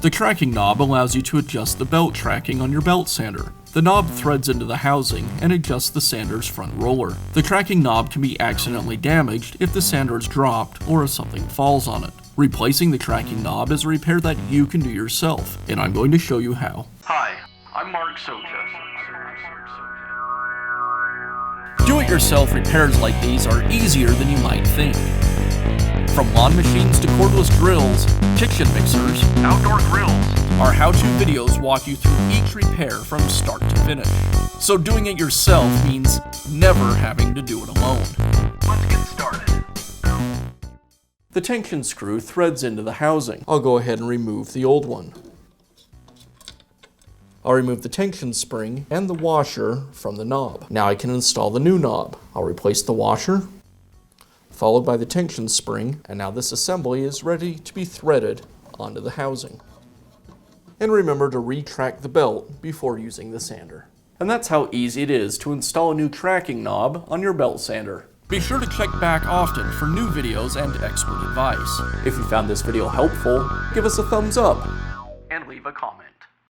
The tracking knob allows you to adjust the belt tracking on your belt sander. The knob threads into the housing and adjusts the sander's front roller. The tracking knob can be accidentally damaged if the sander is dropped or if something falls on it. Replacing the tracking knob is a repair that you can do yourself, and I'm going to show you how. Hi, I'm Mark Socha. Do-it-yourself repairs like these are easier than you might think. From lawn machines to cordless drills, kitchen mixers, Outdoor grills. our how-to videos walk you through each repair from start to finish. So doing it yourself means never having to do it alone. Let's get started. The tension screw threads into the housing. I'll go ahead and remove the old one. I'll remove the tension spring and the washer from the knob. Now I can install the new knob. I'll replace the washer, followed by the tension spring, and now this assembly is ready to be threaded onto the housing. And remember to retract the belt before using the sander. And that's how easy it is to install a new tracking knob on your belt sander. Be sure to check back often for new videos and expert advice. If you found this video helpful, give us a thumbs up And leave a comment.